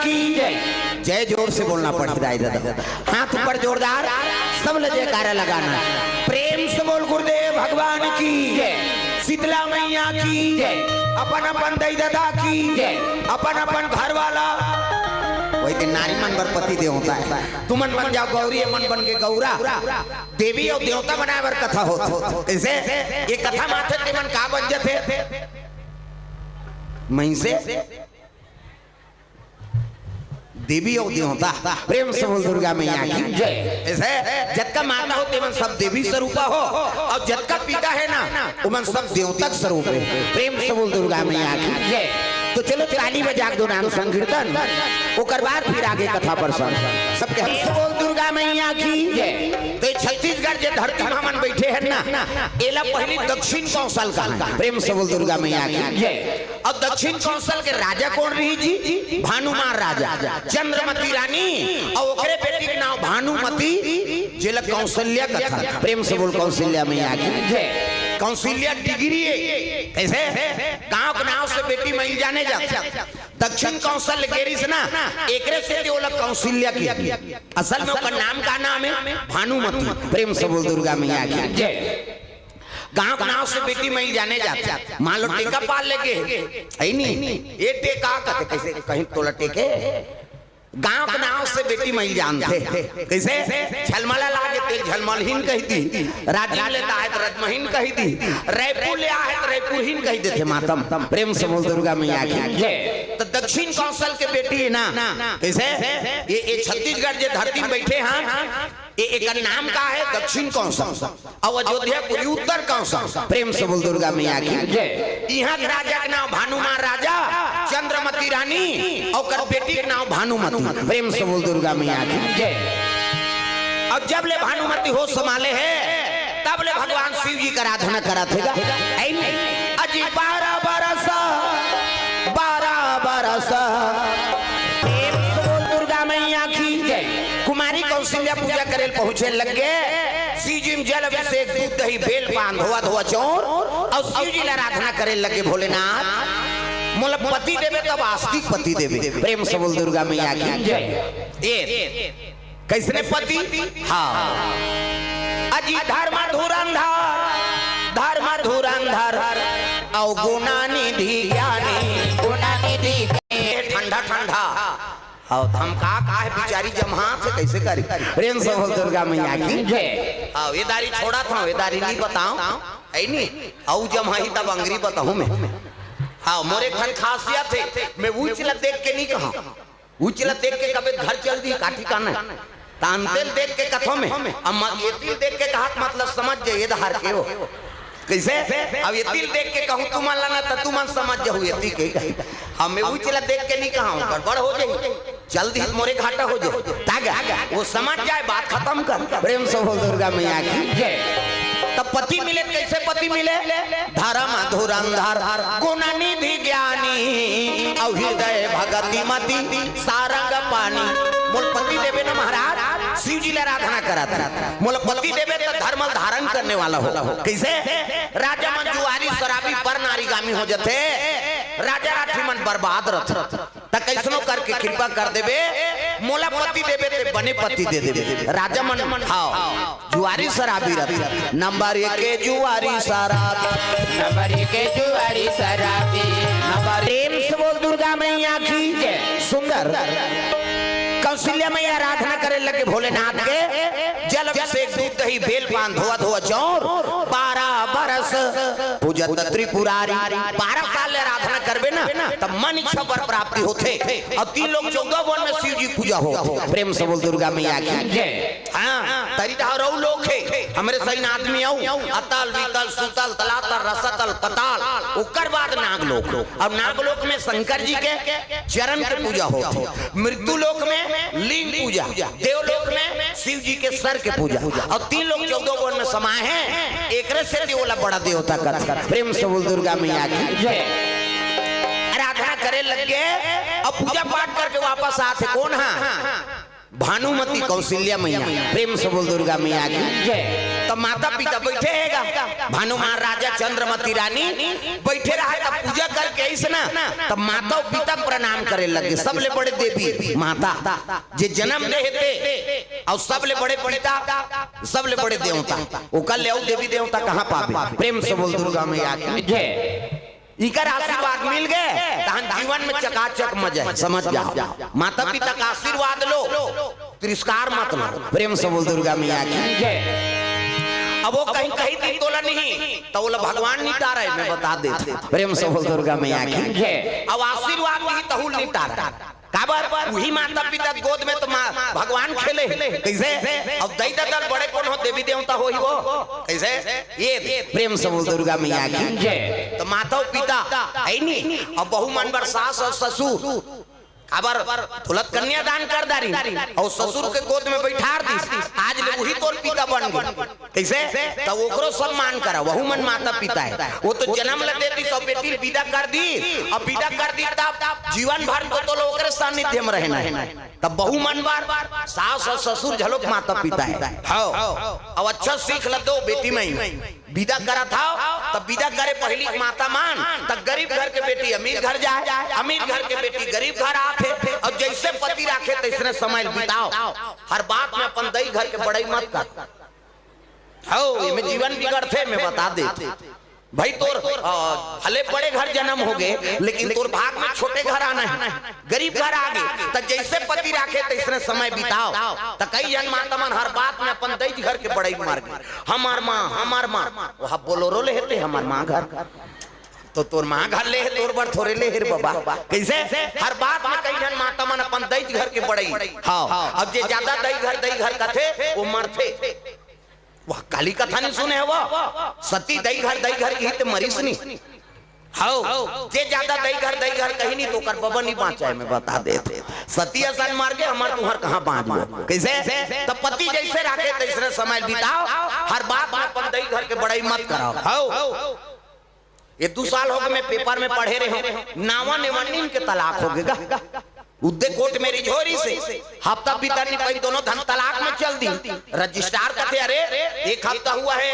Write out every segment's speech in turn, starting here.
की जय। जोर से बोलना पड़ता है दादा, हाथ ऊपर जोरदार, सब जयकारा लगाना। प्रेम से बोल गुरुदेव भगवान की, शीतला मैया की, अपन अपन दई दादा की, अपन अपन घर वाला। वही दिन नारी मन बर पति देव होता है। तुमन बन जाओ गौरी, मन बन के गौरा। देवी और देवता बनाए बर कथा होता। ऐसे ये कथा माथे तिमन का बन जाते मई से देवी और देवता। प्रेम से बोल दुर्गा मैया की जय। ऐसे जत का माता हो तेमन सब देवी स्वरूपा हो, और जत का पिता है ना उमन सब देवता स्वरूप है। प्रेम से बोल दुर्गा मैया की जय। तो चलो ताली बजा दो नाम संकीर्तन, ओकर बाद फिर आगे कथा पर सबके हम से बोल दुर्गा मैया की जय। तो छत्तीसगढ़ जे धरती में हमन बैठे हैं ना, एला पहली दक्षिण कौशल का। प्रेम से बोल दुर्गा मैया की जय। और दक्षिण कौशल के राजा कौन रही जी? भानुमान राजा, चंद्रमती रानी और ओकरे बेटी के नाम भानुमती, जेल कौशल्या कथा। प्रेम से बोल कौशल्या मैया की जय। कौशल्या डिग्री कैसे गांव के नाव से बेटी मिल जाने जाते। दक्षिण कौशल गेरी से ना एकरे से देवला कौशल्या की। असल में उसका नाम का नाम है भानुमती। प्रेम से बोल दुर्गा मैया की जय। गांव के नाव से बेटी मिल जाने जाते। मान लो टेका पाल लेके है नहीं, ये टेका कहते कैसे कहीं तोला टेके। गांव के नाव से बेटी मिल जानते कैसे झलमला लागे तेल झलमलहीन कही दी, राजीव लेता है तो रजमहीन कही दी, रायपुर ले आए तो रायपुरहीन कही देते मातम। प्रेम से बोल दुर्गा मैया की। तो दक्षिण कौशल के बेटी है ना कैसे ये छत्तीसगढ़ जे धरती में बैठे हैं, एक नाम का है दक्षिण कौशल और अयोध्यापुरी उत्तर कौशल। प्रेम से बोल दुर्गा मैया की जय। यहाँ के राजा के नाम भानुमान राजा, चंद्रमती रानी और बेटी के नाम भानुमती। प्रेम से बोल दुर्गा मैया की जय। अब जब ले भानुमती हो संभाले है, तब ले भगवान शिव जी का आराधना करा थे। अजी 12 बरस दुर्गा मैया की जय। कुमारी कौशल्या पूजा करे पहुंचे लगे। शिव जी जल अभिषेक दूध दही बेल पान धोआ धोआ चौर और शिव जी आराधना करे लगे। भोलेनाथ मोला पति देवे तब आस्तिक पति देवे। प्रेम से बोल दुर्गा मैया की जय। ये कैसने पति? हाँ अजी धर्म धुरंधर और गुणानिधि ज्ञानी, गुणानिधि ठंडा ठंडा और हम का है बिचारी जमात से कैसे करी। प्रेम से बोल दुर्गा मैया की जय। आओ ये दारी छोड़ा था, ये दारी नहीं बताऊं है नहीं औ जमाई तब अंग्री बताऊं मैं। हाँ मोरे खन खासियत है, मैं ऊंचला देख के नहीं कहा, ऊंचला देख के कभी घर चल दी काठी का नहीं, तानतेल देख के कथों में अम्मा ये तिल देख के कहा मतलब समझ जाइए धार के हो कैसे। अब ये तिल देख के कहूँ तू मान लाना तो तू मन समझ जाओ ये तिल के। हमें ऊंचला देख के नहीं कहा गड़बड़ हो जाए, जल्दी मोरे घाटा हो जाए, ताकि वो समझ जाए बात खत्म कर। प्रेम से बोल दुर्गा मैया की जय। तब पति मिले कैसे पति मिले? धर्म धुरंधर गुणानिधि ज्ञानी और हृदय भगति मति सारंग पानी। मोल पति देवे ना महाराज शिव जी आराधना करा था। मोल पति देवे तो धर्म धारण करने वाला हो कैसे। राजा मन जुआरी शराबी पर नारीगामी हो जाते, राजा राठी मन बर्बाद रथ त कैसनो करके कृपा कर देवे। मोला पति देवे ते बने पति दे देवे। राजा मन हाँ जुआरी शराबी रथ। नंबर 1 जुआरी शराबी, नंबर 1 जुआरी शराबी, नंबर। प्रेम से बोल दुर्गा मैया की जय। सुंदर कौशल्या मैया आराधना करे लगे भोलेनाथ के। जल अभिषेक दूध दही बेल पान धोआ धोआ चौर 12 बरस पूजत त्रिपुरारी। 12 साल आराधना करबे ना तब मन इच्छा वर प्राप्ति होते। और 3 लोग 14 वन में शिव जी पूजा हो। प्रेम से बोल दुर्गा मैया की जय। हाँ तरी रऊ लोग है हमारे सही आदमी आऊ अतल वितल सुतल तलातल रसतल पताल, उकर बाद नागलोक। अब नागलोक में शंकर जी के चरण के पूजा हो, मृत्यु लोक में लिंग पूजा, देवलोक में शिव जी के सर के पूजा। और 3 लोग 14 वन में समाये हैं, एक से देवला बड़ा देवता कर। प्रेम से बोल दुर्गा मैया की जय। आराधना करे लगे और पूजा पाठ करके वापस आते। कौन है? भानुमती कौशल्या मैया। प्रेम से बोल दुर्गा मैया की जय। तब माता पिता बैठे हैगा, भानु महाराजा चंद्रमती रानी बैठे रहा तब पूजा करके ऐसे ना तब माता और पिता प्रणाम करे लगे। सबले बड़े देवी माता जे जन्म देते और सबले बड़े पिता सबले बड़े देवता ओकर ले देवी देवता कहाँ पावे। प्रेम से बोल दुर्गा मैया की इकर आशीर्वाद मिल गए तहन जीवन में चकाचक मजा है। समझ जाओ माता पिता का आशीर्वाद लो, तिरस्कार मत लो। प्रेम से बोल दुर्गा मैया की। अब वो कहीं कहीं दिन तोला नहीं तो बोला भगवान निटा रहे, मैं बता देते। प्रेम से बोल दुर्गा मैया की। अब आशीर्वाद नहीं तहुल निटा रहा काबर वही माता पिता गोद में तो भगवान खेले कैसे। अब दई दल बड़े कौन हो देवी देवता हो ही वो कैसे ये। प्रेम से बोल दुर्गा मैया की। तो माता पिता है नहीं अब बहु मन बर सास और ससुर अबर तुलत कन्या दान कर दारी और ससुर के गोद में बैठार दी। आज ले वही तोर पिता बन गए कैसे। तो ओकरो सम्मान करा वहु मन माता पिता है। वो तो जन्म ले देती सब बेटी विदा कर दी अब विदा कर दी तब जीवन भर तो लोग ओकरे सानिध्य में रहना है। तब बहु मन बार सास और ससुर झलोक माता पिता है। हाँ अब अच्छा सीख ल दो बेटी में विदा करा था तब विदा करे पहली माता मान तब गरीब घर के बेटी अमीर घर जाए, अमीर घर के बेटी गरीब घर आते। और जैसे पति रखे तैसने समय बिताओ, हर बात में अपन दई घर के बड़ाई मत कर। हो में जीवन बिगड़ते मैं बता दे भाई तोर भले बड़े घर जन्म हो गए लेकिन तोर भाग में छोटे घर आना है, गरीब घर आ गए। तो जैसे पति रखे तैसने समय बिताओ। तो कई जन माता मन हर बात में अपन दई घर के बड़ाई मार गए। हमार माँ वहाँ बोलोरो लेते हमार माँ घर तो तोर माँ घर ले तोर बर थोड़े ले हिर बाबा कैसे। हर बात में कई जन माता मन अपन दई घर के बड़ाई। हाँ अब जे ज्यादा दई घर कथे वो मरते। वह काली कथा नहीं सुने वो सती दई घर की तो मरीज नहीं। हाँ जे ज्यादा दई घर कहीं नहीं तो कर बबा नहीं बाँचा है। मैं बता देते सती असन मार के हमार तुम्हार कहाँ बाँच गए कैसे। तब पति जैसे रखे तैसे समय बिताओ, हर बात में अपन दई घर के बड़ाई मत कराओ। हाँ ये 2 साल हो गए मैं पेपर में पढ़े रहे हूँ नावा नेवानी के तलाक हो गएगा। उद्दे कोर्ट मेरी झोरी से हफ्ता बीता नहीं पाई दोनों धन तलाक में चल दी। रजिस्ट्रार कहते अरे 1 हफ्ता हुआ है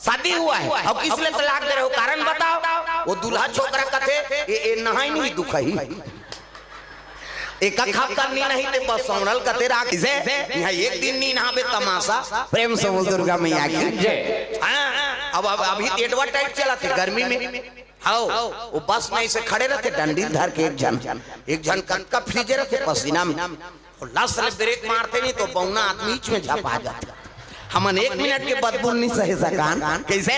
शादी हुआ है अब किस लिए तलाक दे रहे हो कारण बताओ। वो दूल्हा छोकरा कहते ये नहाई नहीं दुख ही एक हफ्ता नी नहीं ते बस सोनल कते राख से यहाँ एक दिन नी नहाबे तमाशा। प्रेम से बोल दुर्गा मैया की। अब अभी तेटवा टाइट चला थे गर्मी में। आओ वो बस में ऐसे खड़े रहते डंडी धर के एक जन का फ्रीजे रहते पसीना में लस ब्रेक मारते नहीं तो बौना आदमी में झपा जाता। हमन 1 मिनट के बदबू नहीं सहे सकान कैसे।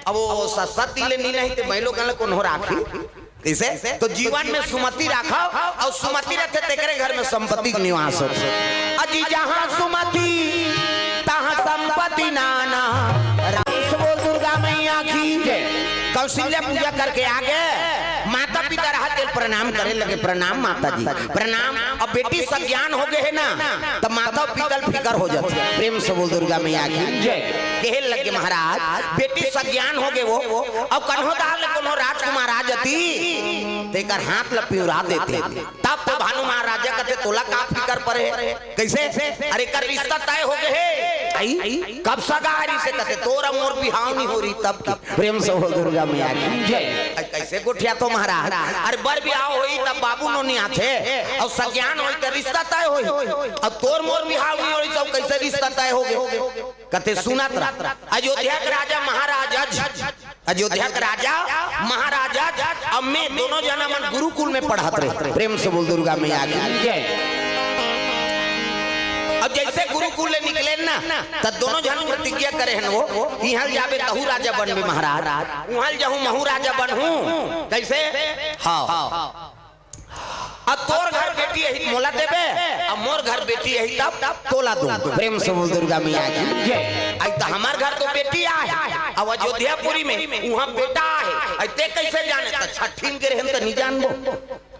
अब वो सती ले नहीं तो मैं लोग कौन हो राखी कैसे। तो जीवन में सुमति रखो और सुमति रहते तेरे घर में संपत्ति का निवास हो। अजी जहाँ सुमति तहाँ संपत्ति नाना। बोल दुर्गा मैया की। कौशल्या पूजा करके आगे माता पिता रहते प्रणाम करे लगे। प्रणाम माता जी प्रणाम। अब बेटी सज्ञान हो गए है ना तब माता पिता फिकर हो जाती। प्रेम से बोल दुर्गा मैया की। कहे लगे महाराज बेटी सज्ञान हो गए वो अब कन्हो दाल कोनो राजकुमार आ जाती तेकर हाथ लपिउरा देते। तब तो भानु महाराजा कहते तोला का फिकर पड़े कैसे। अरे कर रिश्ता तय हो गए कब सगारी से कहते तोरा मोर बिहाव नहीं हो रही तब की। प्रेम से बोल दुर्गा मैया की। कैसे गोठिया तो महाराज अरे बर बिहाव होई तब बाबू नो नहीं आते और सज्ञान होई तो रिश्ता तय होई अब तोर मोर बिहाव नहीं होई तो कैसे रिश्ता तय हो गए। कहते सुनत अयोध्या के राजा महाराजा अब मैं दोनों जना मन गुरुकुल में पढ़ाते रहे। प्रेम से बोल दुर्गा मैया की। अब जैसे गुरुकुल ले निकले ना तो दोनों जन प्रतिज्ञा करे हैं वो यहाँ जाबे तहु राजा बनबे महाराज वहाँ जाऊँ महू राजा बनहूँ कैसे। हाँ अब तोर घर बेटी यही मोला देबे अब मोर घर बेटी यही तब तोला दो। प्रेम से बोल दुर्गा मैया की। आई तो हमार घर तो बेटी आए अब अयोध्यापुरी में वहाँ बेटा है ते कैसे जाने तो छठीन के रहन तो नहीं जानबो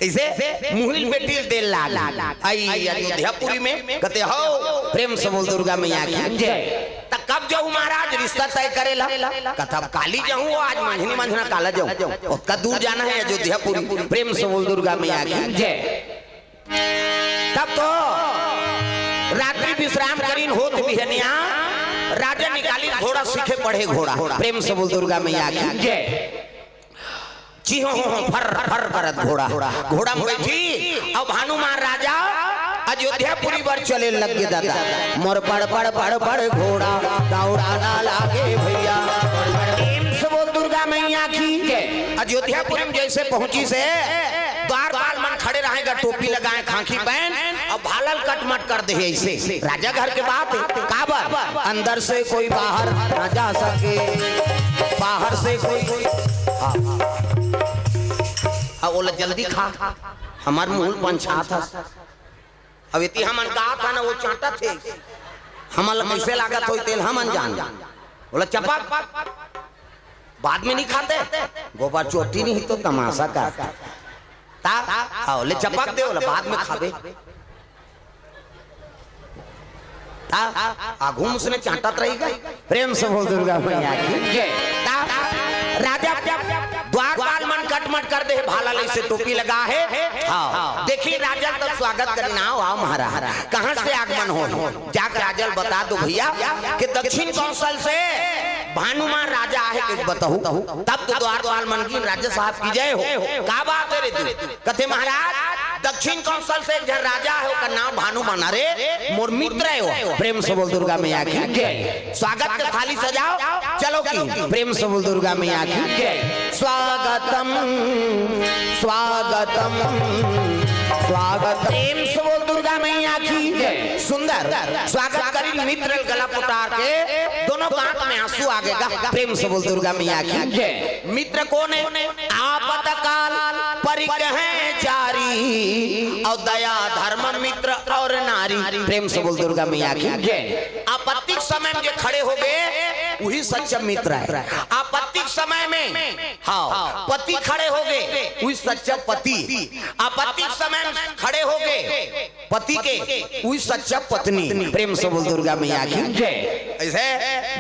कैसे। मुहिल बेटी दे लाल आई अयोध्यापुरी में कहते हो। प्रेम से बोल दुर्गा मैया की। तब कब जाऊँ महाराज रिश्ता तय करेला कथा काली जाऊँ आज मंझना काला जाऊँ उसका दूर जाना है अयोध्यापुरी। प्रेम से बोल दुर्गा मैया की। तब तो रात्रि विश्राम करीन होत बिहनिया राजा निकाली घोड़ा सीखे पढ़े घोड़ा प्रेम से बोल दुर्गा मैया की चीहो फर फर करत घोड़ा घोड़ा में बैठी अब हनुमान राजा अयोध्यापुरी बर चले लग गए दादा मोर पड़ पड़ पड़ पड़ घोड़ा दौड़ाना लागे भैया प्रेम से बोल दुर्गा मैया की अयोध्यापुरी में जैसे पहुंची से द्वारपाल मन खड़े रहेगा टोपी लगाए खाकी पहन और भालल कटमट कर दे ऐसे राजा घर के बात काबर अंदर से कोई बाहर ना जा सके बाहर से कोई बोला जल्दी खा हमार मुंह पंछा था अब इति हमन का था ना वो चाटा थे हमल कैसे लागत हो तेल हमन जान बोला चपक बाद में नहीं खाते गोबर चोटी नहीं तो तमाशा करता ता ले चपक दे बोला बाद में खाबे आगू उसने चाटत रहेगा प्रेम से बोल दुर्गा मैया की राजा द्वारपाल मन कटमट कर दे भाला से टोपी लगा है हाँ देखिए राजा तब स्वागत करना आओ महाराज कहाँ से आगमन हो जाकर राजल बता दो भैया कि दक्षिण कौशल से भानुमान राजा है कि बताऊं तब तो द्वारपाल मन की राजा साहब की जय हो का बात है रे कथे महाराज दक्षिण कौशल से एक राजा है उसका नाम भानुमान अरे मोर मित्र है वो प्रेम से बोल दुर्गा मैया की स्वागत के थाली सजाओ चलो की प्रेम से बोल दुर्गा मैया की स्वागतम स्वागतम स्वागत प्रेम से बोल दुर्गा मैया की सुंदर स्वागत करी मित्र गला पुटार के दोनों आंख में आंसू आगेगा प्रेम से बोल दुर्गा मैया की मित्र कौन है आपत काल परिकह जारी और दया धर्म मित्र और नारी प्रेम से बोल दुर्गा मैया की आपत्तिक समय में जो खड़े हो गए वही सच्चा मित्र है आपत्तिक समय में हाँ पति खड़े हो गए वही सच्चा पति आपत्तिक समय में खड़े हो गए पति के वही सच्चा पत्नी प्रेम से बोल दुर्गा मैया की ऐसे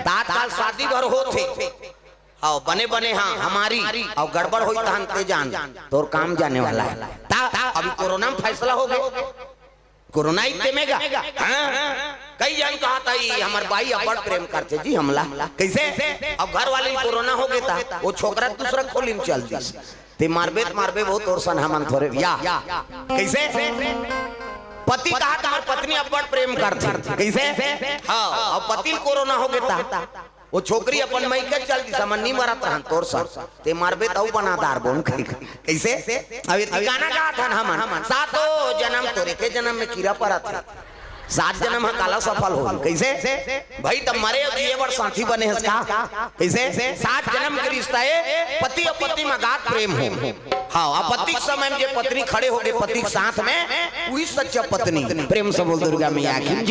दांत काल शादी भर होते और बने बने हाँ हमारी और गड़बड़ हुई तो जान तो काम जाने वाला है अभी कोरोना में फैसला हो गया कोरोना ही तेमेगा कई जन कहा था हमारे भाई अब बड़ प्रेम करते जी हमला कैसे अब घर वाले कोरोना हो गया था वो छोकरा दूसरा खोली में चल दी ते मारबे बहुत और सन हमन थोड़े या कैसे पति कहा था पत्नी अब बड़ प्रेम करते कैसे हाँ और पति कोरोना हो गया था वो छोकरी अपन मई के चल दी समन्नी मरत रहन तोर सर ते मारबे तऊ बनादार बोन कैसे अब ये गाना गा था हमन सातो जन्म तोरे के जन्म में कीड़ा पड़ा था 7 जन्म काला सफल हो कैसे भाई तब मरे ये बड़ साथी बने हैं का कैसे 7 जन्म के रिश्ता है पति और पत्नी में गात प्रेम हो हाँ पति समय में जो पत्नी खड़े हो गए पति के साथ में वही सच्चा पत्नी प्रेम से बोल दुर्गा मैया की